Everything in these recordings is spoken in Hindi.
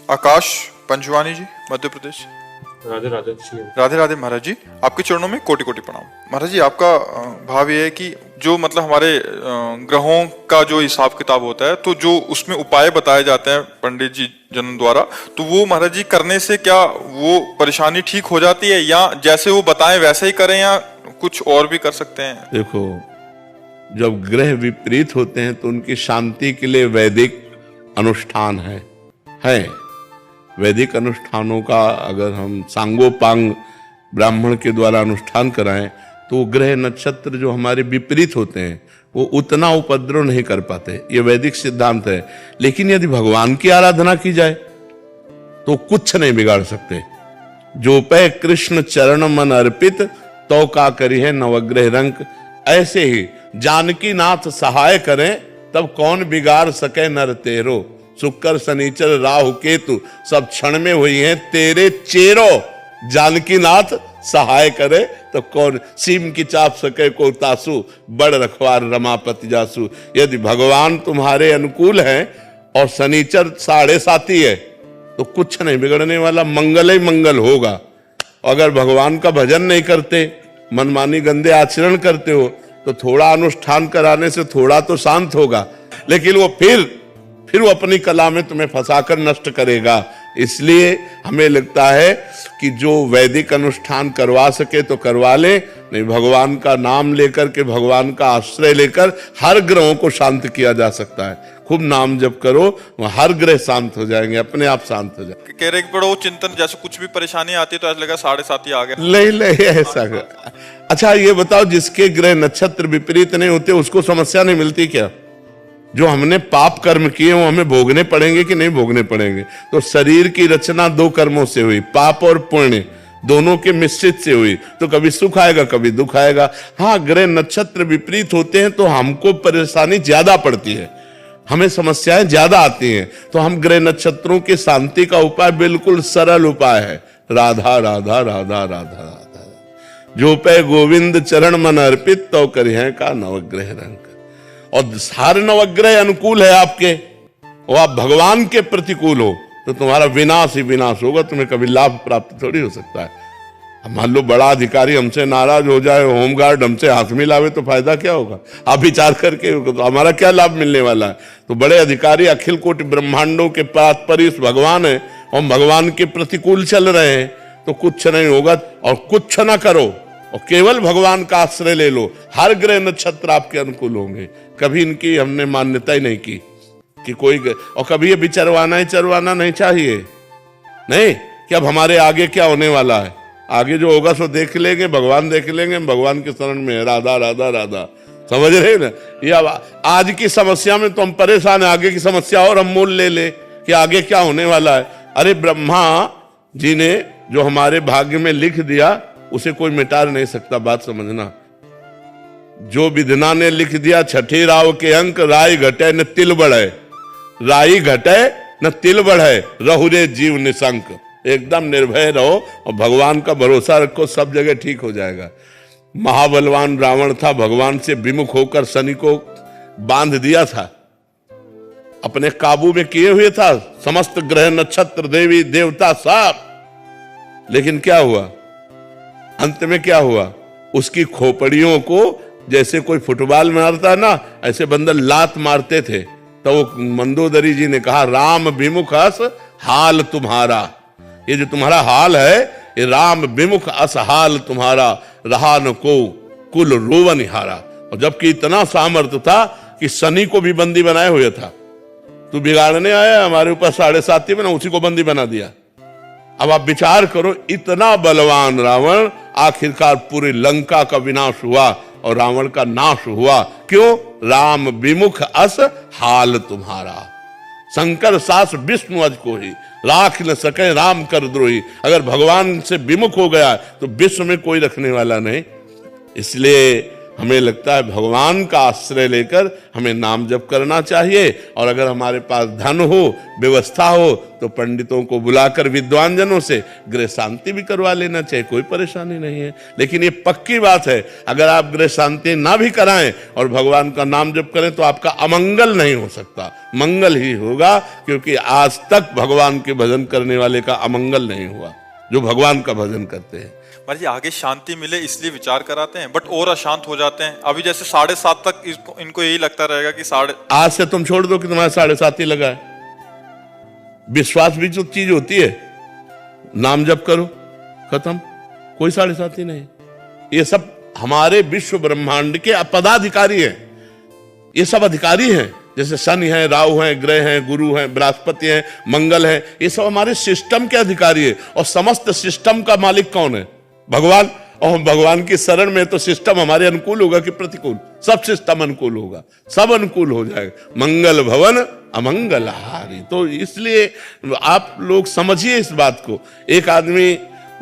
आकाश पंजवानी जी, मध्य प्रदेश। राधे राधे। राधे राधे महाराज जी, आपके चरणों में कोटि कोटि प्रणाम। महाराज जी, आपका भाव ये है कि जो मतलब हमारे ग्रहों का जो हिसाब किताब होता है, तो जो उसमें उपाय बताए जाते हैं पंडित जी जन द्वारा, तो वो महाराज जी करने से क्या वो परेशानी ठीक हो जाती है, या जैसे वो बताएं वैसे ही करें, या कुछ और भी कर सकते हैं? देखो, जब ग्रह विपरीत होते हैं तो उनकी शांति के लिए वैदिक अनुष्ठान है। वैदिक अनुष्ठानों का अगर हम सांगोपांग ब्राह्मण के द्वारा अनुष्ठान कराएं तो ग्रह नक्षत्र जो हमारे विपरीत होते हैं वो उतना उपद्रव नहीं कर पाते, ये वैदिक सिद्धांत है। लेकिन यदि भगवान की आराधना की जाए तो कुछ नहीं बिगाड़ सकते। जो पे कृष्ण चरण मन अर्पित तो का करी है नवग्रह रंक। ऐसे ही जानकी नाथ सहाय करें तब कौन बिगाड़ सके नर तेरो। शुक्र शनिचर राहु केतु सब क्षण में हुई हैं तेरे चेरो। जानकी नाथ सहाय करे तो कौन सीम की चाप सके को तासु। बड़ रखवार रमापति जासु। यदि भगवान तुम्हारे अनुकूल हैं और शनिचर 7.5 है तो कुछ नहीं बिगड़ने वाला, मंगल ही मंगल होगा। अगर भगवान का भजन नहीं करते, मनमानी गंदे आचरण करते हो, तो थोड़ा अनुष्ठान कराने से थोड़ा तो शांत होगा, लेकिन वो फिर वो अपनी कला में तुम्हें फंसाकर नष्ट करेगा। इसलिए हमें लगता है कि जो वैदिक अनुष्ठान करवा सके तो करवा ले, नहीं भगवान का नाम लेकर के, भगवान का आश्रय लेकर हर ग्रहों को शांत किया जा सकता है। खूब नाम जप करो, हर ग्रह शांत हो जाएंगे, अपने आप शांत हो जाएंगे। कह रहे कि बड़ा वो चिंतन, जैसे कुछ भी परेशानी आती है तो ऐसा लगा 7.5 ही आ गया। ले ऐसा। अच्छा ये बताओ, जिसके ग्रह नक्षत्र विपरीत नहीं होते उसको समस्या नहीं मिलती क्या? जो हमने पाप कर्म किए वो हमें भोगने पड़ेंगे कि नहीं भोगने पड़ेंगे? तो शरीर की रचना 2 कर्मों से हुई, पाप और पुण्य दोनों के मिश्रित से हुई, तो कभी सुख आएगा कभी दुख आएगा। हाँ, ग्रह नक्षत्र विपरीत होते हैं तो हमको परेशानी ज्यादा पड़ती है, हमें समस्याएं ज्यादा आती हैं। तो हम ग्रह नक्षत्रों की शांति का उपाय बिल्कुल सरल उपाय है, राधा राधा राधा राधा राधा। जो पे गोविंद चरण मन अर्पित तो करिए का नवग्रह रंग। और हर नवग्रह अनुकूल है आपके, और आप भगवान के प्रतिकूल हो तो तुम्हारा विनाश ही विनाश होगा, तुम्हें कभी लाभ प्राप्त थोड़ी हो सकता है। मान लो बड़ा अधिकारी हमसे नाराज हो जाए, होमगार्ड हमसे हाथ मिलावे तो फायदा क्या होगा? आप विचार करके तो हमारा क्या लाभ मिलने वाला है? तो बड़े अधिकारी अखिल कोटि ब्रह्मांडों के पास भगवान है, और भगवान के प्रतिकूल चल रहे हैं तो कुछ नहीं होगा। और कुछ ना करो और केवल भगवान का आश्रय ले लो, हर ग्रह नक्षत्र आपके अनुकूल होंगे। कभी इनकी हमने मान्यता ही नहीं की कि कोई, और कभी ये विचरवाना ही चरवाना नहीं चाहिए। नहीं कि अब हमारे आगे क्या होने वाला है, आगे जो होगा सो देख लेंगे, भगवान देख लेंगे, भगवान के शरण में है, राधा राधा राधा। समझ रहे ना? ये आज की समस्या में तो हम परेशान है, आगे की समस्या और हम मोल ले कि आगे क्या होने वाला है। अरे ब्रह्मा जी ने जो हमारे भाग्य में लिख दिया उसे कोई मिटा नहीं सकता, बात समझना। जो विधना ने लिख दिया 6ठे राव के अंक, राई घटे न तिल बढ़े। राई घटे न तिल बढ़े, रहु रे जीव निशंक। एकदम निर्भय रहो और भगवान का भरोसा रखो, सब जगह ठीक हो जाएगा। महाबलवान रावण था, भगवान से विमुख होकर शनि को बांध दिया था, अपने काबू में किए हुए था, समस्त ग्रह नक्षत्र देवी देवता सब। लेकिन क्या हुआ? अंत में क्या हुआ? उसकी खोपड़ियों को जैसे कोई फुटबॉल मारता है ना, ऐसे बंदर लात मारते थे। तो वो मंदोदरी जी ने कहा, राम विमुख अस हाल तुम्हारा। ये जो तुम्हारा हाल है, ये राम विमुख अस हाल तुम्हारा, रहा न को कुल रोवन हारा। और जबकि इतना सामर्थ्य था कि शनि को भी बंदी बनाए हुए था। तू बिगाड़ने आया हमारे ऊपर 7.5 में, उसी को बंदी बना दिया। अब आप विचार करो, इतना बलवान रावण, आखिरकार पूरी लंका का विनाश हुआ और रावण का नाश हुआ। क्यों? राम विमुख अस हाल तुम्हारा। शंकर सास विष्णु अज को ही, राख न सके राम कर द्रोही। अगर भगवान से विमुख हो गया तो विश्व में कोई रखने वाला नहीं। इसलिए हमें लगता है भगवान का आश्रय लेकर हमें नाम जप करना चाहिए। और अगर हमारे पास धन हो, व्यवस्था हो, तो पंडितों को बुलाकर विद्वान जनों से गृह शांति भी करवा लेना चाहिए, कोई परेशानी नहीं है। लेकिन ये पक्की बात है, अगर आप गृह शांति ना भी कराएं और भगवान का नाम जप करें तो आपका अमंगल नहीं हो सकता, मंगल ही होगा। क्योंकि आज तक भगवान के भजन करने वाले का अमंगल नहीं हुआ, जो भगवान का भजन करते हैं। महाराज जी आगे शांति मिले इसलिए विचार कराते हैं, बट और अशांत हो जाते हैं। अभी जैसे 7:30 तक इनको यही लगता रहेगा कि आज से तुम छोड़ दो कि तुम्हारा 7:30 ही लगा है। विश्वास भी जो चीज होती है, नाम जप करो, खत्म, कोई 7:30 नहीं। ये सब हमारे विश्व ब्रह्मांड के पदाधिकारी हैं, ये सब अधिकारी हैं। जैसे शनि है, राहु है, ग्रह हैं, गुरु हैं, बृहस्पति हैं, मंगल है, ये सब हमारे सिस्टम के अधिकारी है। और समस्त सिस्टम का मालिक कौन है? भगवान। और भगवान की शरण में तो सिस्टम हमारे अनुकूल होगा कि प्रतिकूल? सब सिस्टम अनुकूल होगा, सब अनुकूल हो जाएगा। मंगल भवन अमंगल हारी। तो इसलिए आप लोग समझिए इस बात को। एक आदमी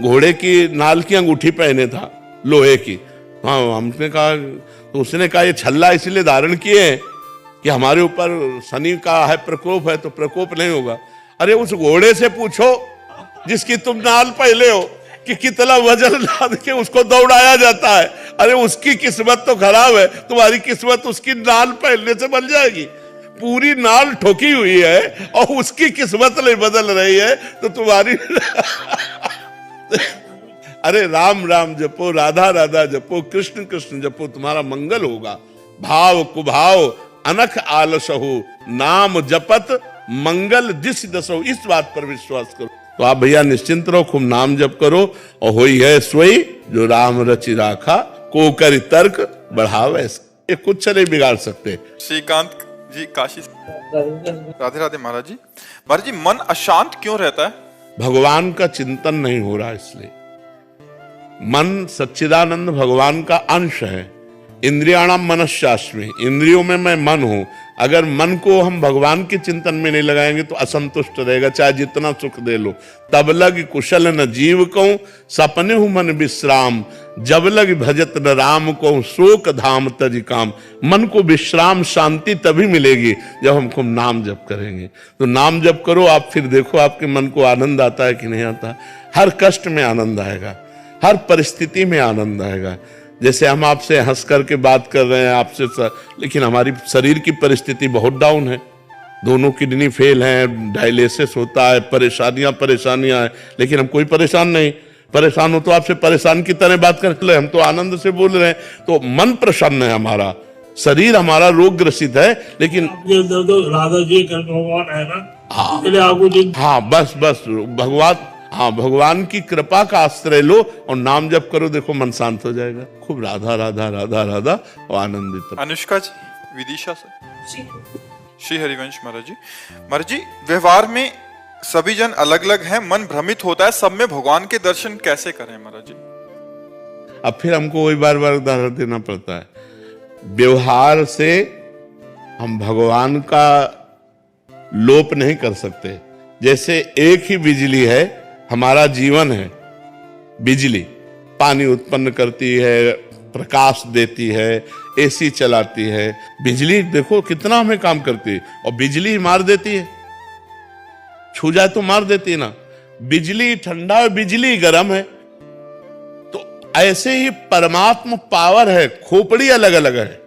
घोड़े की नाल की अंगूठी पहने था, लोहे की। हाँ, हमने कहा, तो उसने कहा ये छल्ला इसलिए धारण किए कि हमारे ऊपर शनि का है प्रकोप है, तो प्रकोप नहीं होगा। अरे उस घोड़े से पूछो जिसकी तुम नाल पहले हो कि कितना वजन लाद के उसको दौड़ाया जाता है। अरे उसकी किस्मत तो खराब है, तुम्हारी किस्मत उसकी नाल पहनने से बन जाएगी। पूरी नाल ठोकी हुई है और उसकी किस्मत नहीं बदल रही है, तो तुम्हारी अरे राम राम जपो, राधा राधा जपो, कृष्ण कृष्ण जपो, तुम्हारा मंगल होगा। भाव कुभाव अनख आलस हो, नाम जपत मंगल दिस दसो। इस बात पर विश्वास करो। तो आप भैया निश्चिंत रहो, खूब नाम जप करो। और होई है सोई जो राम रचि राखा, को कर तर्क बढ़ावे। ये कुछ नहीं बिगाड़ सकते। श्रीकांत जी काशी। राधे राधे महाराज जी। महाराज जी मन अशांत क्यों रहता है? भगवान का चिंतन नहीं हो रहा, इसलिए। मन सच्चिदानंद भगवान का अंश है। इंद्रियाणाम मनश्चास्मि, इंद्रियों में मैं मन हूं। अगर मन को हम भगवान के चिंतन में नहीं लगाएंगे तो असंतुष्ट रहेगा, चाहे जितना सुख दे लो। तब लग कुशल न जीव को, सपने हूं मन विश्राम, जब लग भजत न राम को, शोक धाम तज काम। मन को विश्राम शांति तभी मिलेगी जब हम खूब नाम जप करेंगे। तो नाम जप करो आप, फिर देखो आपके मन को आनंद आता है कि नहीं आता। हर कष्ट में आनंद आएगा, हर परिस्थिति में आनंद आएगा। जैसे हम आपसे हंस करके बात कर रहे हैं आपसे, लेकिन हमारी शरीर की परिस्थिति बहुत डाउन है। दोनों किडनी फेल हैं, डायलिसिस होता है, परेशानियां हैं, लेकिन हम कोई परेशान नहीं। परेशान हो तो आपसे परेशान की तरह बात कर ले, हम तो आनंद से बोल रहे हैं। तो मन प्रसन्न है हमारा, शरीर हमारा रोग ग्रसित है, लेकिन राधा जी भगवान है ना। हाँ बस भगवान, हाँ भगवान की कृपा का आश्रय लो और नाम जप करो, देखो मन शांत हो जाएगा। खूब राधा राधा राधा राधा और आनंदित। अनुष्का जी विदिशा से। श्री हरिवंश महाराज जी। महाराज जी व्यवहार में सभी जन अलग अलग हैं, मन भ्रमित होता है, सब में भगवान के दर्शन कैसे करें महाराज जी? अब फिर हमको वही बार बार उदाहरण देना पड़ता है। व्यवहार से हम भगवान का लोप नहीं कर सकते। जैसे एक ही बिजली है, हमारा जीवन है। बिजली पानी उत्पन्न करती है, प्रकाश देती है, एसी चलाती है। बिजली देखो कितना हमें काम करती है, और बिजली मार देती है, छू जाए तो मार देती है ना। बिजली ठंडा है, बिजली गर्म है। तो ऐसे ही परमात्मा पावर है, खोपड़ी अलग अलग है।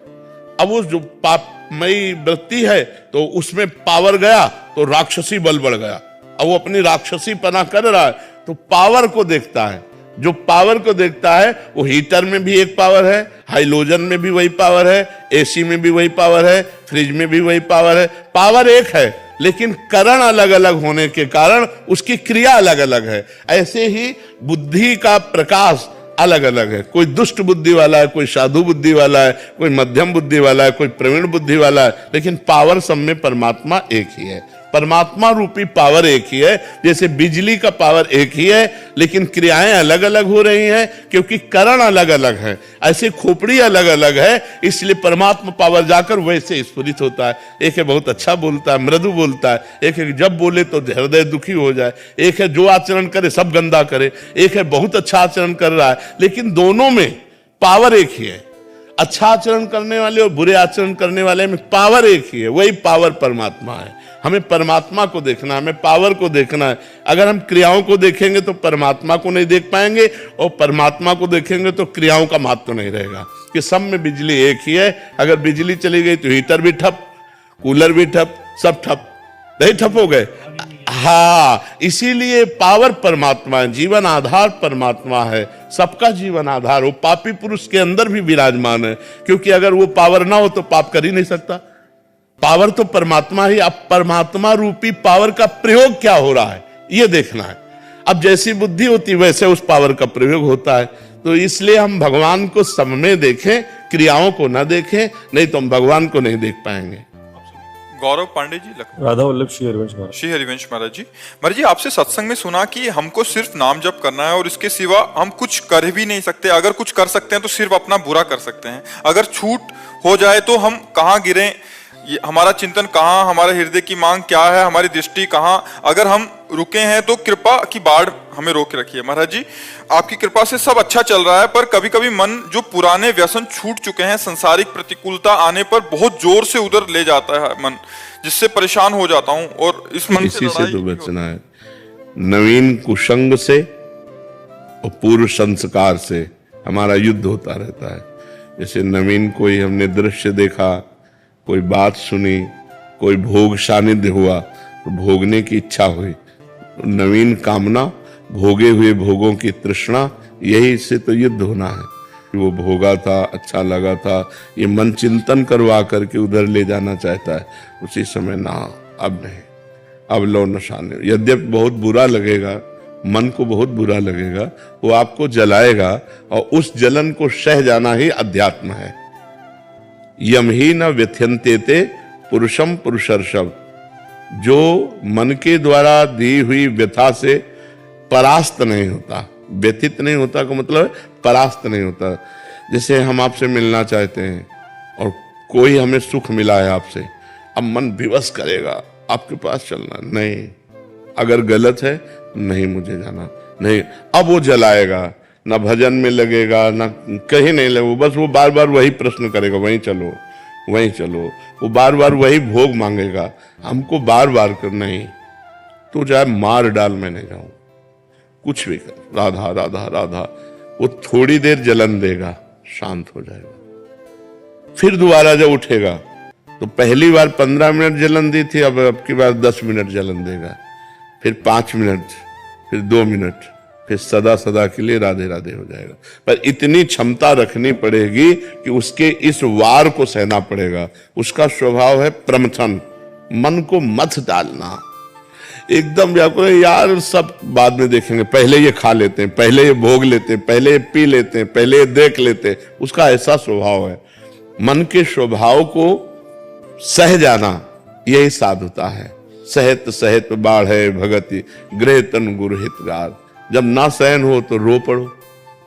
अब वो जो पापमयी वृत्ति है तो उसमें पावर गया तो राक्षसी बल बढ़ गया। अब वो अपनी राक्षसी पना कर रहा है तो पावर को देखता है। जो पावर को देखता है वो हीटर में भी एक पावर है, हाइलोजन में भी वही पावर है, एसी में भी वही पावर है, फ्रिज में भी वही पावर है। पावर एक है, लेकिन करण अलग अलग होने के कारण उसकी क्रिया अलग अलग है। ऐसे ही बुद्धि का प्रकाश अलग अलग है। कोई दुष्ट बुद्धि वाला है, कोई साधु बुद्धि वाला है, कोई मध्यम बुद्धि वाला है, कोई प्रवीण बुद्धि वाला है, लेकिन पावर सब में परमात्मा एक ही है। परमात्मा रूपी पावर एक ही है। जैसे बिजली का पावर एक ही है, लेकिन क्रियाएं अलग अलग हो रही हैं क्योंकि करण अलग अलग है। ऐसे खोपड़ी अलग अलग है, इसलिए परमात्मा पावर जाकर वैसे स्फुरित होता है। एक है बहुत अच्छा बोलता है, मृदु बोलता है, एक है जब बोले तो हृदय दुखी हो जाए, एक है जो आचरण करे सब गंदा करे, एक है बहुत अच्छा आचरण कर रहा है, लेकिन दोनों में पावर एक ही है। अच्छा आचरण करने वाले और बुरे आचरण करने वाले में पावर एक ही है, वही पावर परमात्मा है। हमें परमात्मा को देखना है, हमें पावर को देखना है। अगर हम क्रियाओं को देखेंगे तो परमात्मा को नहीं देख पाएंगे, और परमात्मा को देखेंगे तो क्रियाओं का महत्व नहीं रहेगा। कि सब में बिजली एक ही है, अगर बिजली चली गई तो हीटर भी ठप, कूलर भी ठप, सब ठप, नहीं ठप हो गए। हाँ, इसीलिए पावर परमात्मा है, जीवन आधार परमात्मा है, सबका जीवन आधार वो पापी पुरुष के अंदर भी विराजमान है। क्योंकि अगर वो पावर ना हो तो पाप कर ही नहीं सकता। पावर तो परमात्मा ही, अब परमात्मा रूपी पावर का प्रयोग क्या हो रहा है ये देखना है। अब जैसी बुद्धि होती वैसे उस पावर का प्रयोग होता है। तो इसलिए हम भगवान को सब में देखें, क्रियाओं को ना देखें, नहीं तो हम भगवान को नहीं देख पाएंगे। गौरव पांडे जी, लखनऊ। राधा वल्लभ श्री हरिवंश महाराज। श्री हरिवंश महाराज जी, महाराज जी आपसे सत्संग में सुना कि हमको सिर्फ नाम जप करना है और इसके सिवा हम कुछ कर भी नहीं सकते। अगर कुछ कर सकते हैं तो सिर्फ अपना बुरा कर सकते हैं। अगर छूट हो जाए तो हम कहाँ गिरें, हमारा चिंतन कहाँ, हमारे हृदय की मांग क्या है, हमारी दृष्टि कहाँ, अगर हम रुके हैं तो कृपा की बाढ़ हमें रोक रखिए। महाराज जी आपकी कृपा से सब अच्छा चल रहा है, पर कभी कभी मन जो पुराने व्यसन छूट चुके हैं, सांसारिक प्रतिकूलता आने पर बहुत जोर से उधर ले जाता है मन, जिससे परेशान हो जाता हूँ। और इस मन इसी से तो बचना है। नवीन कुसंग से और पूर्व संस्कार से हमारा युद्ध होता रहता है। जैसे नवीन कोई हमने दृश्य देखा, कोई बात सुनी, कोई भोग सानिध्य हुआ तो भोगने की इच्छा हुई, नवीन कामना, भोगे हुए भोगों की तृष्णा, यही से तो युद्ध होना है। वो भोगा था, अच्छा लगा था, ये मन चिंतन करवा करके उधर ले जाना चाहता है। उसी समय ना, अब नहीं, अब लो नशा नहीं। यद्यपि बहुत बुरा लगेगा, मन को बहुत बुरा लगेगा, वो आपको जलाएगा, और उस जलन को सह जाना ही अध्यात्म है। यम ही न व्यथ्यन्ते ते पुरुषम पुरुषर्षभ। जो मन के द्वारा दी हुई व्यथा से परास्त नहीं होता, व्यथित नहीं होता का मतलब परास्त नहीं होता। जैसे हम आपसे मिलना चाहते हैं और कोई हमें सुख मिला है आपसे, अब मन विवश करेगा आपके पास चलना नहीं, अगर गलत है नहीं मुझे जाना नहीं, अब वो जलाएगा, ना भजन में लगेगा, ना कहीं नहीं लगेगा, बस वो बार बार वही प्रश्न करेगा, वहीं चलो वहीं चलो, वो बार बार वही भोग मांगेगा, हमको बार बार कर नहीं, तो चाहे मार डाल मैं नहीं जाऊं, कुछ भी कर, राधा राधा राधा। वो थोड़ी देर जलन देगा, शांत हो जाएगा। फिर दोबारा जब उठेगा तो पहली बार 15 मिनट जलन दी थी, अब की बार 10 मिनट जलन देगा, फिर 5 मिनट, फिर 2 मिनट, फिर सदा सदा के लिए राधे राधे हो जाएगा। पर इतनी क्षमता रखनी पड़ेगी कि उसके इस वार को सहना पड़ेगा। उसका स्वभाव है प्रमथन, मन को मत डालना, एकदम व्याकुल, यार सब बाद में देखेंगे, पहले ये खा लेते हैं, पहले ये भोग लेते हैं, पहले ये पी लेते हैं, पहले ये देख लेते हैं। उसका ऐसा स्वभाव है। मन के स्वभाव को सह जाना यही साधुता है। सहत सहत बाढ़ भगति गृह तन गुरु हितगार। जब ना सहन हो तो रो पड़ो,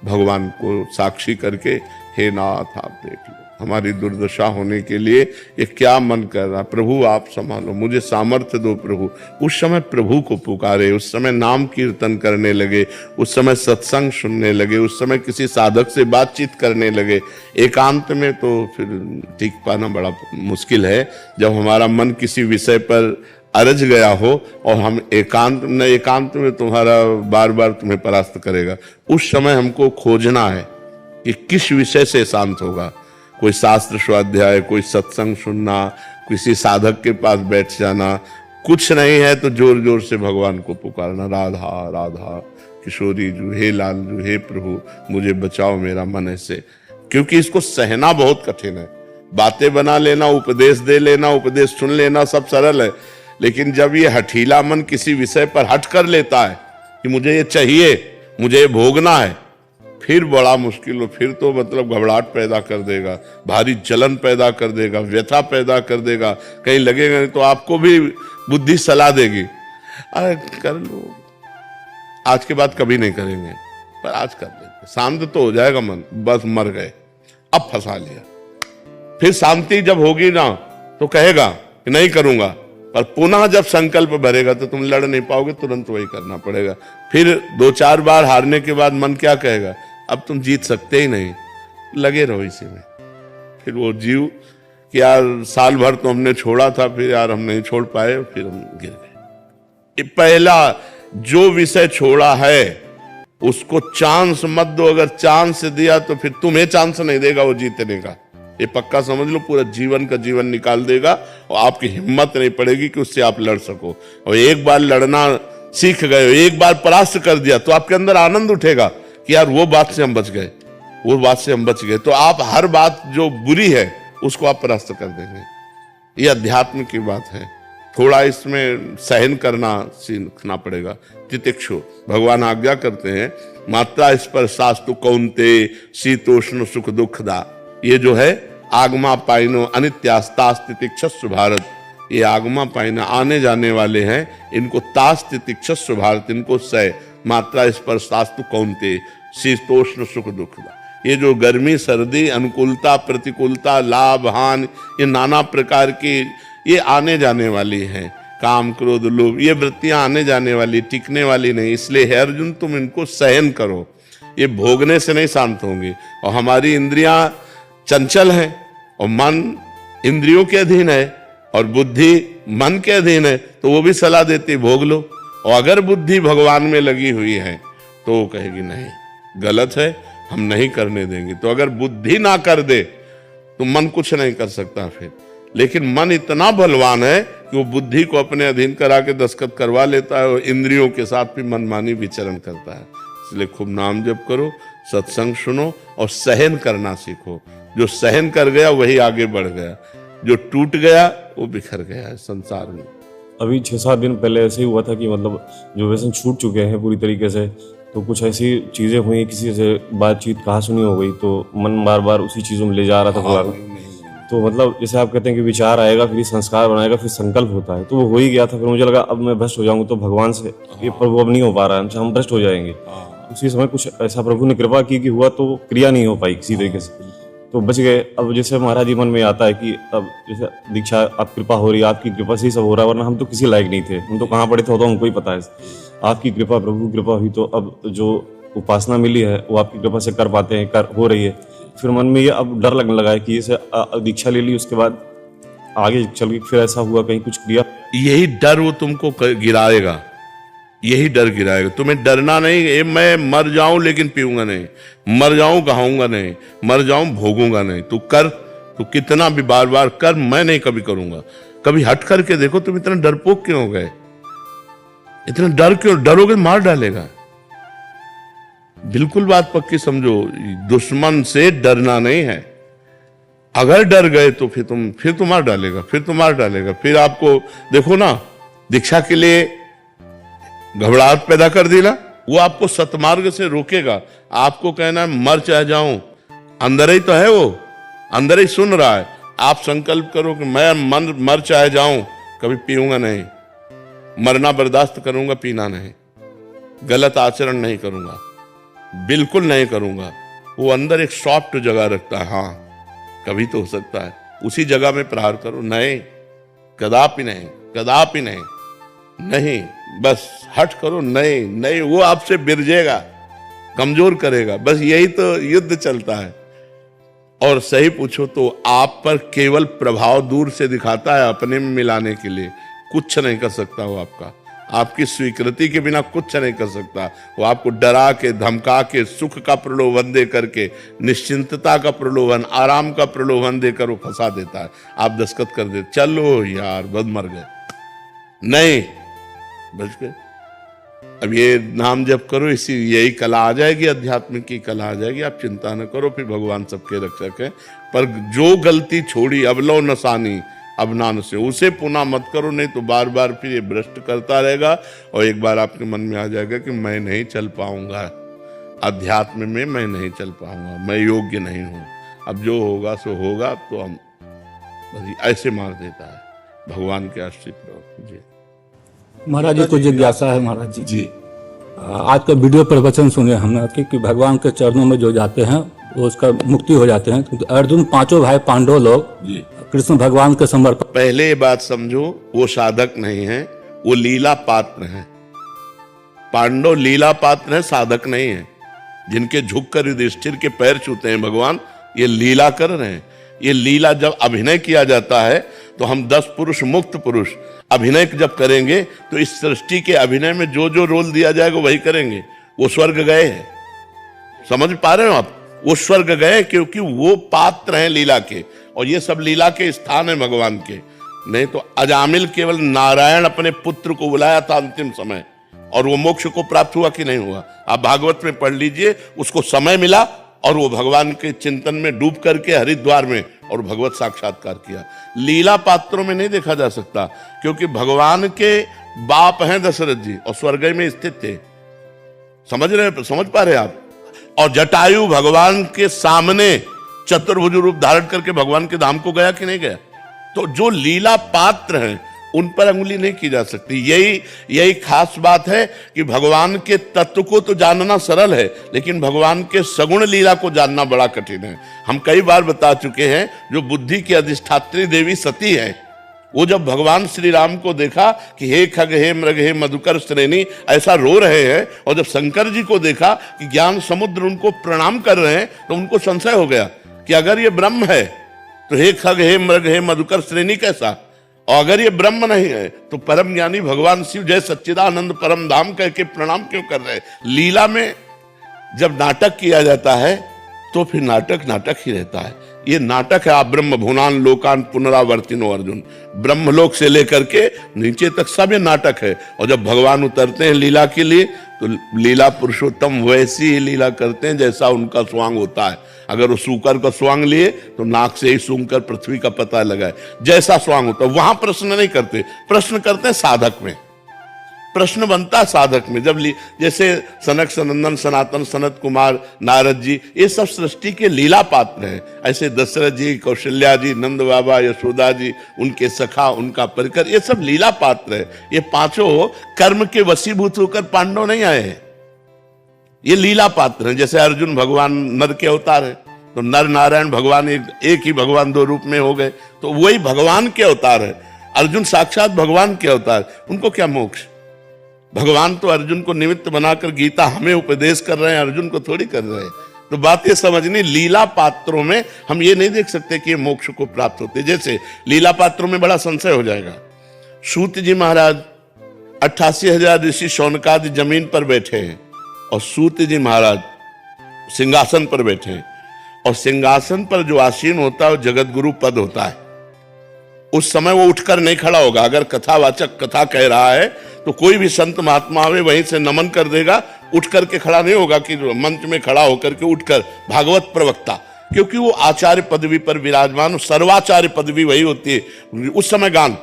भगवान को साक्षी करके, हे नाथ आप देख लो हमारी दुर्दशा होने के लिए ये क्या मन कर रहा, प्रभु आप संभालो, मुझे सामर्थ्य दो प्रभु। उस समय प्रभु को पुकारे, उस समय नाम कीर्तन करने लगे, उस समय सत्संग सुनने लगे, उस समय किसी साधक से बातचीत करने लगे। एकांत में तो फिर टिक पाना बड़ा मुश्किल है। जब हमारा मन किसी विषय पर अरज गया हो और हम एकांत में तुम्हारा बार बार तुम्हें परास्त करेगा, उस समय हमको खोजना है कि किस विषय से शांत होगा। कोई शास्त्र स्वाध्याय, कोई सत्संग सुनना, किसी साधक के पास बैठ जाना, कुछ नहीं है तो जोर जोर से भगवान को पुकारना, राधा राधा किशोरी जू, हे लाल जू, हे प्रभु मुझे बचाओ मेरा मन ऐसे। क्योंकि इसको सहना बहुत कठिन है। बातें बना लेना, उपदेश दे लेना, उपदेश सुन लेना सब सरल है, लेकिन जब ये हठीला मन किसी विषय पर हट कर लेता है कि मुझे ये चाहिए, मुझे ये भोगना है, फिर बड़ा मुश्किल हो। फिर तो मतलब घबराहट पैदा कर देगा, भारी जलन पैदा कर देगा, व्यथा पैदा कर देगा, कहीं लगेगा नहीं तो आपको भी बुद्धि सलाह देगी, अरे कर लो, आज के बाद कभी नहीं करेंगे, पर आज कर लेंगे, शांत तो हो जाएगा मन, बस मर गए, अब फंसा लिया। फिर शांति जब होगी ना तो कहेगा कि नहीं करूंगा, पर पुनः जब संकल्प भरेगा तो तुम लड़ नहीं पाओगे, तुरंत वही करना पड़ेगा। फिर 2-4 बार हारने के बाद मन क्या कहेगा, अब तुम जीत सकते ही नहीं, लगे रहो इसी में। फिर वो जीव कि यार साल भर तो हमने छोड़ा था, फिर यार हम नहीं छोड़ पाए, फिर हम गिर गए। ये पहला जो विषय छोड़ा है उसको चांस मत दो। अगर चांस दिया तो फिर तुम्हें चांस नहीं देगा वो जीतने का, ये पक्का समझ लो। पूरा जीवन का जीवन निकाल देगा और आपकी हिम्मत नहीं पड़ेगी कि उससे आप लड़ सको। और एक बार लड़ना सीख गए, एक बार परास्त कर दिया तो आपके अंदर आनंद उठेगा कि यार वो बात से हम बच गए, वो बात से हम बच गए। तो आप हर बात जो बुरी है उसको आप परास्त कर देंगे। ये अध्यात्म की बात है। थोड़ा इसमें सहन करना सीखना पड़ेगा। तितिक्षु भगवान आज्ञा करते हैं, मात्रा स्पर्शास्तु कौन्ते शीतोष्ण सुख दुखदा। ये जो है आगमा पाइनो अनित्यास्तास तितिक्षस्व भारत, ये आगमा पाइना आने जाने वाले हैं, इनको तास तितिक्षस्व भारत, इनको सह। मात्रा स्पर्शास्तु कौन्ते शीतोष्ण सुख दुखदा। ये जो गर्मी सर्दी अनुकूलता प्रतिकूलता लाभ हानि, ये नाना प्रकार की ये आने जाने वाली हैं। काम क्रोध लोभ, ये वृत्तियां आने जाने वाली, टिकने वाली नहीं। इसलिए हे अर्जुन तुम इनको सहन करो, ये भोगने से नहीं शांत होंगी। और हमारी इंद्रियां चंचल हैं और मन इंद्रियों के अधीन है और बुद्धि मन के अधीन है, तो वो भी सलाह देती भोग लो। और अगर बुद्धि भगवान में लगी हुई है तो वो कहेगी नहीं गलत है, हम नहीं करने देंगे। तो अगर बुद्धि ना कर दे तो मन कुछ नहीं कर सकता फिर। लेकिन मन इतना बलवान है कि वो बुद्धि को अपने अधीन करा के दस्तखत करवा लेता है और इंद्रियों के साथ भी मनमानी विचरण करता है। इसलिए खूब नाम जप करो, सत्संग सुनो और सहन करना सीखो। जो सहन कर गया वही आगे बढ़ गया, जो टूट गया वो बिखर गया है संसार में। अभी 6-7 दिन पहले ऐसे ही हुआ था कि मतलब जो व्यसन छूट चुके हैं पूरी तरीके से, तो कुछ ऐसी चीजें हुई, किसी से बातचीत कहा सुनी हो गई, तो मन बार बार उसी चीजों में ले जा रहा था। तो मतलब जैसे आप कहते हैं कि विचार आएगा, फिर संस्कार बनाएगा, फिर संकल्प होता है, तो वो हो ही गया था। फिर मुझे लगा अब मैं भ्रष्ट हो जाऊंगा तो भगवान से ये प्रभु अब नहीं हो पा रहा है, हम भ्रष्ट हो जाएंगे। उसी समय कुछ ऐसा प्रभु ने कृपा की कि हुआ, तो क्रिया नहीं हो पाई किसी तरीके से, तो बच गए। अब जैसे महाराज जी मन में आता है कि अब जैसे दीक्षा आप कृपा हो रही है, आपकी कृपा से ही सब हो रहा है, वरना हम तो किसी लायक नहीं थे, हम तो कहाँ पड़े थे तो हमको ही पता है। आपकी कृपा, प्रभु कृपा हुई, तो अब जो उपासना मिली है वो आपकी कृपा से कर पाते हैं, हो रही है। फिर मन में ये अब डर लगने लगा है कि जैसे दीक्षा ले ली, उसके बाद आगे चल के फिर ऐसा हुआ कहीं कुछ क्रिया। यही डर वो तुमको गिराएगा, यही डर गिराएगा। तुम्हें डरना नहीं, मैं मर जाऊं लेकिन पीऊंगा नहीं, मर जाऊं गहाऊंगा नहीं, मर जाऊं भोगूंगा नहीं। तू कर, तू कितना भी बार बार कर, मैं नहीं कभी करूंगा। कभी हट करके देखो तुम इतना डरपोक क्यों हो गए, इतना डर क्यों? डरोगे मार डालेगा। बिल्कुल बात पक्की समझो, दुश्मन से डरना नहीं है। अगर डर गए तो फिर तो मार डालेगा, फिर तो मार डालेगा। फिर आपको देखो ना, दीक्षा के लिए घबराहट पैदा कर दी ना, वो आपको सतमार्ग से रोकेगा। आपको कहना है मर चाहे जाऊं, अंदर ही तो है, वो अंदर ही सुन रहा है। आप संकल्प करो कि मैं मर चाहे जाऊं, कभी पीऊंगा नहीं, मरना बर्दाश्त करूंगा, पीना नहीं, गलत आचरण नहीं करूंगा, बिल्कुल नहीं करूंगा। वो अंदर एक सॉफ्ट जगह रखता है, हाँ कभी तो हो सकता है, उसी जगह में प्रहार करो। नहीं, कदापि नहीं, कदापि नहीं, नहीं, बस हट करो। नहीं नहीं, वो आपसे बिरजेगा, कमजोर करेगा। बस यही तो युद्ध चलता है। और सही पूछो तो आप पर केवल प्रभाव दूर से दिखाता है, अपने में मिलाने के लिए कुछ नहीं कर सकता। वो आपकी स्वीकृति के बिना कुछ नहीं कर सकता। वो आपको डरा के धमका के सुख का प्रलोभन दे करके, निश्चिंतता का प्रलोभन, आराम का प्रलोभन देकर वो फंसा देता है। आप दस्तखत कर दे, चलो यार बद मर गए, नहीं बच गए। अब ये नाम जप करो, इसी यही कला आ जाएगी, अध्यात्म की कला आ जाएगी। आप चिंता न करो, फिर भगवान सबके रक्षक है। पर जो गलती छोड़ी अबलो नसानी अब नान से, उसे पुनः मत करो, नहीं तो बार बार फिर ये भ्रष्ट करता रहेगा। और एक बार आपके मन में आ जाएगा कि मैं नहीं चल पाऊंगा अध्यात्म में, मैं नहीं चल पाऊंगा, मैं योग्य नहीं हूं। अब जो होगा सो होगा। तो हम बस ऐसे मार देता है। भगवान के आश्रित रहो जी। महाराज जी को जिज्ञासा है महाराज जी। जी आज का वीडियो प्रवचन सुने हमने कि भगवान के चरणों में जो जाते हैं वो उसका मुक्ति हो जाते हैं। तो अर्जुन, पांचों भाई पांडव लोग कृष्ण भगवान के समर्पण। पहले ये बात समझो, वो साधक नहीं है, वो लीला पात्र है। पांडव लीला पात्र है, साधक नहीं है। जिनके झुककर युधिष्ठिर के पैर छूते हैं भगवान, ये लीला कर रहे हैं। ये लीला जब अभिनय किया जाता है तो हम 10 पुरुष मुक्त पुरुष अभिनय जब करेंगे तो इस सृष्टि के अभिनय में जो जो रोल दिया जाएगा वही करेंगे। वो स्वर्ग गए हैं, समझ पा रहे हो आप? वो स्वर्ग गए क्योंकि वो पात्र हैं लीला के, और ये सब लीला के स्थान है भगवान के। नहीं तो अजामिल केवल नारायण अपने पुत्र को बुलाया था अंतिम समय, और वो मोक्ष को प्राप्त हुआ कि नहीं हुआ? आप भागवत में पढ़ लीजिए, उसको समय मिला और वो भगवान के चिंतन में डूब करके हरिद्वार में और भगवत साक्षात्कार किया। लीला पात्रों में नहीं देखा जा सकता, क्योंकि भगवान के बाप हैं दशरथ जी और स्वर्ग में स्थित थे। समझ पा रहे आप? और जटायु भगवान के सामने चतुर्भुज रूप धारण करके भगवान के धाम को गया कि नहीं गया? तो जो लीला पात्र हैं उन पर अंगुली नहीं की जा सकती। यही खास बात है कि भगवान के तत्व को तो जानना सरल है, लेकिन भगवान के सगुण लीला को जानना बड़ा कठिन है। हम कई बार बता चुके हैं, जो बुद्धि की अधिष्ठात्री देवी सती है, वो जब भगवान श्री राम को देखा कि हे खग हे मृग हे मधुकर श्रेणी ऐसा रो रहे हैं, और जब शंकर जी को देखा कि ज्ञान समुद्र उनको प्रणाम कर रहे हैं, तो उनको संशय हो गया कि अगर ये ब्रह्म है तो हे खग हे मृग हे मधुकर श्रेणी कैसा, और अगर ये ब्रह्म नहीं है तो परम ज्ञानी भगवान शिव जय सच्चिदानंद परम धाम कह के प्रणाम क्यों कर रहे हैं? लीला में जब नाटक किया जाता है तो फिर नाटक ही रहता है। ये नाटक है। आप ब्रह्म भुवनान लोकान पुनरावर्तिनो अर्जुन, ब्रह्मलोक से लेकर के नीचे तक सब ये नाटक है। और जब भगवान उतरते हैं लीला के लिए तो लीला पुरुषोत्तम वैसी ही लीला करते हैं जैसा उनका स्वांग होता है। अगर वो सूकर का स्वांग लिए तो नाक से ही सूंघ कर पृथ्वी का पता लगाए, जैसा स्वांग होता है। वहां प्रश्न नहीं करते, प्रश्न करते हैं साधक में। प्रश्न बनता है साधक में। जब जैसे सनक सनंदन सनातन सनत कुमार नारद जी, ये सब सृष्टि के लीला पात्र हैं। ऐसे दशरथ जी, कौशल्या जी, नंद बाबा, यशोदा जी, उनके सखा, उनका परिकर, ये सब लीला पात्र है। ये पांचों कर्म के वशीभूत होकर पांडव नहीं आए हैं, ये लीला पात्र हैं। जैसे अर्जुन भगवान नर के अवतार है, तो नर नारायण भगवान एक ही भगवान 2 रूप में हो गए, तो वही भगवान के अवतार है। अर्जुन साक्षात भगवान के अवतार, उनको क्या मोक्ष? भगवान तो अर्जुन को निमित्त बनाकर गीता हमें उपदेश कर रहे हैं, अर्जुन को थोड़ी कर रहे हैं। तो बात ये समझनी, लीला पात्रों में हम ये नहीं देख सकते कि ये मोक्ष को प्राप्त होते। जैसे लीला पात्रों में बड़ा संशय हो जाएगा। सूत जी महाराज 88,000 ऋषि शौनकादि जमीन पर बैठे हैं और सूत जी महाराज सिंहासन पर बैठे हैं, और सिंहासन पर जो आसीन होता है वो जगत गुरु पद होता है। उस समय वो उठकर नहीं खड़ा होगा। अगर कथावाचक कथा कह रहा है तो कोई भी संत महात्मा आवे वहीं से नमन कर देगा, उठ करके खड़ा नहीं होगा कि मंच में खड़ा होकर के उठकर भागवत प्रवक्ता, क्योंकि वो आचार्य पदवी पर विराजमान, सर्वाचार्य पदवी वही होती है उस समय। गान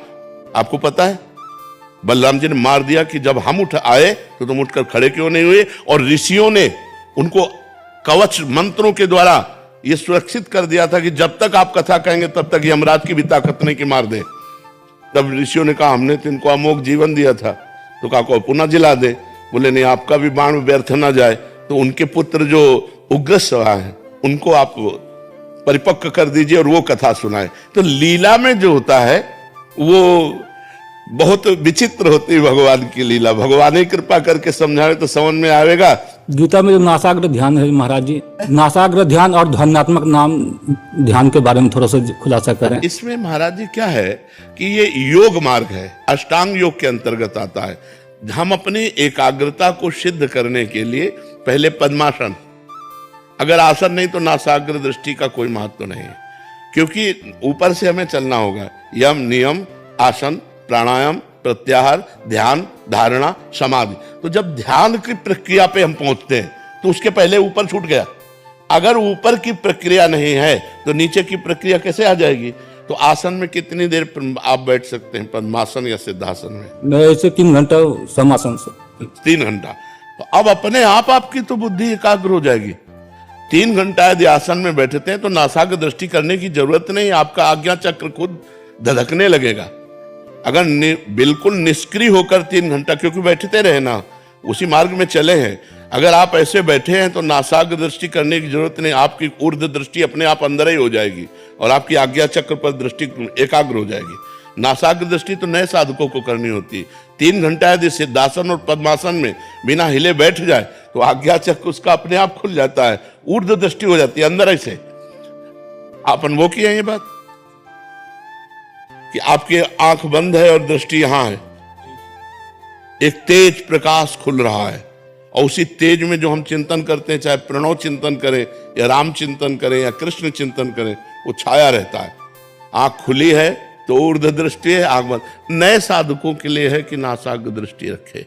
आपको पता है, बलराम जी ने मार दिया कि जब हम उठ आए तो तुम उठकर खड़े क्यों नहीं हुए, और ऋषियों ने उनको कवच मंत्रों के द्वारा ये सुरक्षित कर दिया था कि जब तक आप कथा कहेंगे तब तक यमराज की भी ताकत नहीं कि मार दे। तब ऋषियों ने कहा हमने तो इनको अमोघ जीवन दिया था, तो कहा को पुनः जिला दे। बोले नहीं, आपका भी बाण व्यर्थ ना जाए। तो उनके पुत्र जो उग्रश्रवा है उनको आप परिपक्व कर दीजिए और वो कथा सुनाए। तो लीला में जो होता है वो बहुत विचित्र होती है भगवान की लीला। भगवान ही कृपा करके समझाए तो समझ में आएगा। गीता में जो नासाग्र ध्यान है महाराज जी, नासाग्र ध्यान और ध्यानात्मक नाम ध्यान के बारे में थोड़ा सा खुलासा करें। इसमें महाराज जी क्या है कि ये योग मार्ग है, अष्टांग योग के अंतर्गत आता है। हम अपनी एकाग्रता को सिद्ध करने के लिए पहले पद्मासन, अगर आसन नहीं तो नासाग्र दृष्टि का कोई महत्व नहीं है, क्योंकि ऊपर से हमें चलना होगा। यम नियम आसन प्राणायाम प्रत्याहार ध्यान धारणा समाधि। तो जब ध्यान की प्रक्रिया पे हम पहुंचते हैं तो उसके पहले ऊपर छूट गया। अगर ऊपर की प्रक्रिया नहीं है तो नीचे की प्रक्रिया कैसे आ जाएगी? तो आसन में कितनी देर आप बैठ सकते हैं, पद्मासन या सिद्धासन में? मैं ऐसे 3 घंटा समासन से 3 घंटा। तो अब अपने आप आपकी तो बुद्धि एकाग्र हो जाएगी। 3 घंटा यदि आसन में बैठते हैं तो नासाग्र दृष्टि करने की जरूरत नहीं, आपका आज्ञा चक्र खुद धधकने लगेगा। अगर बिल्कुल निष्क्रिय होकर 3 घंटा, क्योंकि बैठते रहे ना, उसी मार्ग में चले हैं, अगर आप ऐसे बैठे हैं तो नासाग्र दृष्टि करने की जरूरत नहीं, आपकी ऊर्ध्व दृष्टि अपने आप अंदर ही हो जाएगी और आपकी आज्ञा चक्र पर दृष्टि एकाग्र हो जाएगी। नासाग्र दृष्टि तो नए साधकों को करनी होती है। 3 घंटा यदि सिद्धासन और पद्मासन में बिना हिले बैठ जाए तो आज्ञा चक्र उसका अपने आप खुल जाता है, ऊर्ध्व दृष्टि हो जाती है अंदर। ऐसे आप अनुभव किए ये बात कि आपकी आंख बंद है और दृष्टि यहां है, एक तेज प्रकाश खुल रहा है, और उसी तेज में जो हम चिंतन करते हैं, चाहे प्रणव चिंतन करें या राम चिंतन करें या कृष्ण चिंतन करें, वो छाया रहता है। आंख खुली है तो ऊर्ध्व दृष्टि है, आंख बंद। नए साधकों के लिए है कि नासाग्र दृष्टि रखे।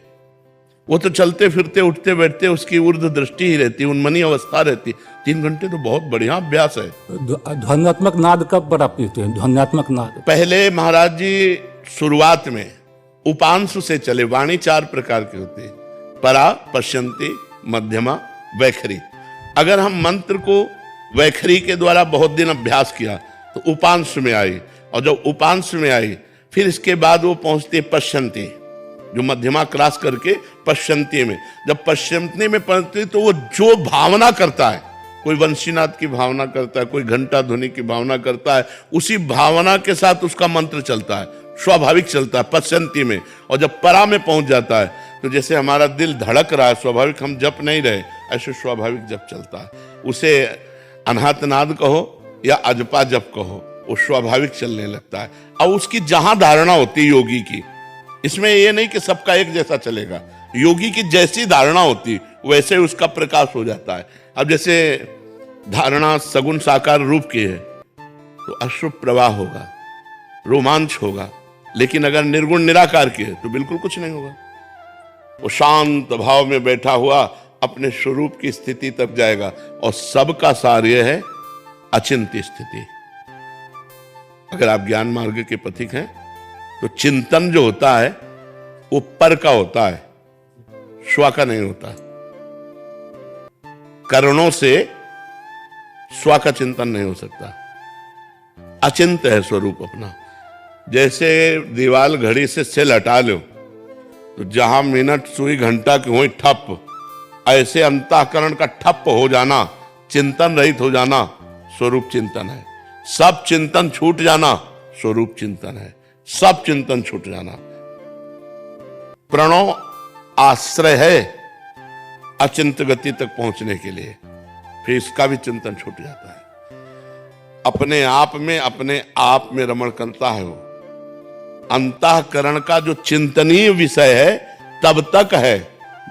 वो तो चलते फिरते उठते बैठते उसकी ऊर्ध्व दृष्टि ही रहती, उन्मनी अवस्था रहती। 3 घंटे तो बहुत बढ़िया अभ्यास है। ध्वन्यात्मक नाद कब पर आप पीते हैं? ध्वन्यात्मक नाद पहले महाराज जी शुरुआत में उपांशु से चले। वाणी 4 प्रकार की होती है, परा, पश्यंती, मध्यमा, वैखरी। अगर हम मंत्र को वैखरी के द्वारा बहुत दिन अभ्यास किया तो उपांश में आई, और जब उपांश में आई फिर इसके बाद वो पहुंचती है पश्यंती, जो मध्यमा क्रॉस करके पश्यंती में। जब पश्यंती में पहुंचती तो वो जो भावना करता है, कोई वंशीनाथ की भावना करता है, कोई घंटा ध्वनि की भावना करता है, उसी भावना के साथ उसका मंत्र चलता है, स्वाभाविक चलता है पश्यंती में। और जब परा में पहुंच जाता है तो जैसे हमारा दिल धड़क रहा है स्वाभाविक, हम जप नहीं रहे, ऐसे स्वाभाविक जप चलता है। उसे अनाहत नाद कहो या अजपा जप कहो, वो स्वाभाविक चलने लगता है। अब उसकी जहां धारणा होती है योगी की, इसमें ये नहीं कि सबका एक जैसा चलेगा, योगी की जैसी धारणा होती वैसे उसका प्रकाश हो जाता है। अब जैसे धारणा सगुण साकार रूप की है तो अश्रु प्रवाह होगा, रोमांच होगा, लेकिन अगर निर्गुण निराकार की है तो बिल्कुल कुछ नहीं होगा। वो शांत भाव में बैठा हुआ अपने स्वरूप की स्थिति तक जाएगा। और सबका सार यह है अचिंत्य स्थिति। अगर आप ज्ञान मार्ग के पथिक हैं तो चिंतन जो होता है वो पर का होता है, स्व का नहीं होता। करणों से स्व का चिंतन नहीं हो सकता, अचिंत्य है स्वरूप अपना। जैसे दीवाल घड़ी से सेल हटा लो तो जहां मिनट सुई घंटा की हुई ठप, ऐसे अंतःकरण का ठप हो जाना, चिंतन रहित हो जाना, स्वरूप चिंतन है। सब चिंतन छूट जाना स्वरूप चिंतन है। सब चिंतन छूट जाना प्रणव आश्रय है अचिंत्य गति तक पहुंचने के लिए, फिर इसका भी चिंतन छूट जाता है। अपने आप में रमण करता है वो। अंतःकरण का जो चिंतनीय विषय है तब तक है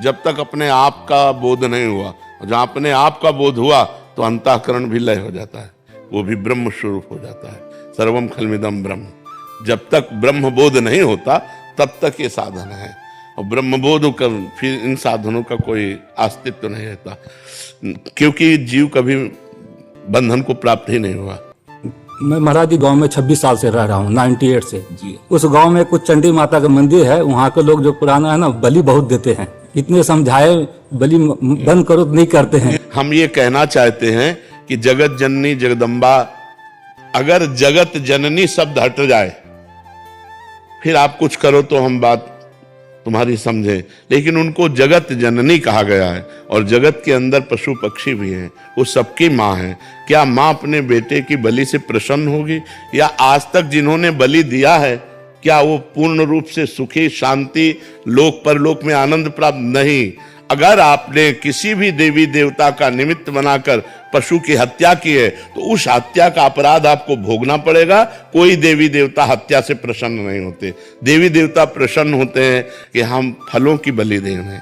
जब तक अपने आप का बोध नहीं हुआ। जहां अपने आप का बोध हुआ तो अंतःकरण भी लय हो जाता है, वो भी ब्रह्म स्वरूप हो जाता है। सर्वम खलमिदम ब्रह्म। जब तक ब्रह्म बोध नहीं होता तब तक ये साधन है, और ब्रह्म बोध कर फिर इन साधनों का कोई अस्तित्व नहीं रहता, क्योंकि जीव कभी बंधन को प्राप्त ही नहीं हुआ। मैं महाराज जी गांव में 26 साल से रह रहा हूँ, 98 से जी। उस गांव में कुछ चंडी माता का मंदिर है, वहाँ के लोग जो पुराना है ना, बलि बहुत देते हैं। इतने समझाए बलि बंद करो तो नहीं करते हैं। हम ये कहना चाहते हैं कि जगत जननी जगदम्बा, अगर जगत जननी शब्द हट जाए फिर आप कुछ करो तो हम बात तुम्हारी समझे, लेकिन उनको जगत जननी कहा गया है। और जगत के अंदर पशु पक्षी भी हैं, वो सबकी माँ है। क्या माँ अपने बेटे की बलि से प्रसन्न होगी? या आज तक जिन्होंने बलि दिया है क्या वो पूर्ण रूप से सुखी, शांति, लोक परलोक में आनंद प्राप्त? नहीं। अगर आपने किसी भी देवी देवता का निमित्त बनाकर पशु की हत्या की है तो उस हत्या का अपराध आपको भोगना पड़ेगा। कोई देवी देवता हत्या से प्रसन्न नहीं होते। देवी देवता प्रसन्न होते हैं कि हम फलों की बलि दें,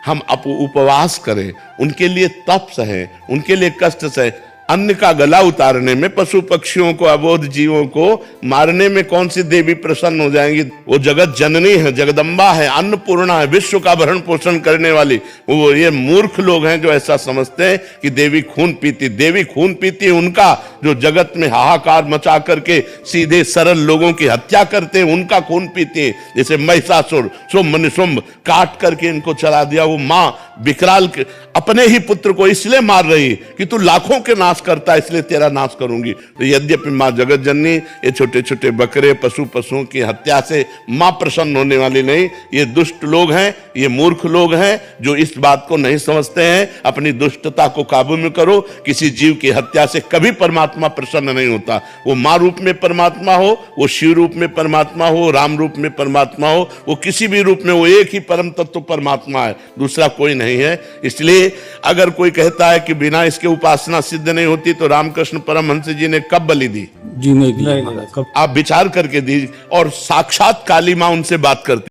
हम उपवास करें, उनके लिए तप सहे, उनके लिए कष्ट सहे। अन्न का गला उतारने में, पशु पक्षियों को, अबोध जीवों को मारने में कौन सी देवी प्रसन्न हो जाएंगी? वो जगत जननी है, जगदम्बा है, अन्नपूर्णा है, विश्व का भरण पोषण करने वाली। वो ये मूर्ख लोग हैं जो ऐसा समझते हैं कि देवी खून पीती। देवी खून पीती उनका जो जगत में हाहाकार मचा करके सीधे सरल लोगों की हत्या करते हैं, उनका खून पीती है। जैसे महिषासुर, शुंभ निशुंभ काट करके इनको चला दिया। वो माँ विकराल अपने ही पुत्र को इसलिए मार रही कि तू लाखों के नाश करता है, इसलिए तेरा नाश करूंगी। तो यद्यपि माँ जगत जननी ये छोटे छोटे बकरे, पशुओं की हत्या से माँ प्रसन्न होने वाली नहीं। ये दुष्ट लोग हैं, ये मूर्ख लोग हैं जो इस बात को नहीं समझते हैं। अपनी दुष्टता को काबू में करो। किसी जीव की हत्या से कभी परमात्मा प्रसन्न नहीं होता। वो माँ रूप में परमात्मा हो, वो शिव रूप में परमात्मा हो, राम रूप में परमात्मा हो, वो किसी भी रूप में, वो एक ही परम तत्व परमात्मा है, दूसरा कोई नहीं। नहीं है। इसलिए अगर कोई कहता है कि बिना इसके उपासना सिद्ध नहीं होती, तो रामकृष्ण परमहंस जी ने कब बलि दी? जी नहीं दी महाराज। आप विचार करके दी, और साक्षात काली मां उनसे बात करती।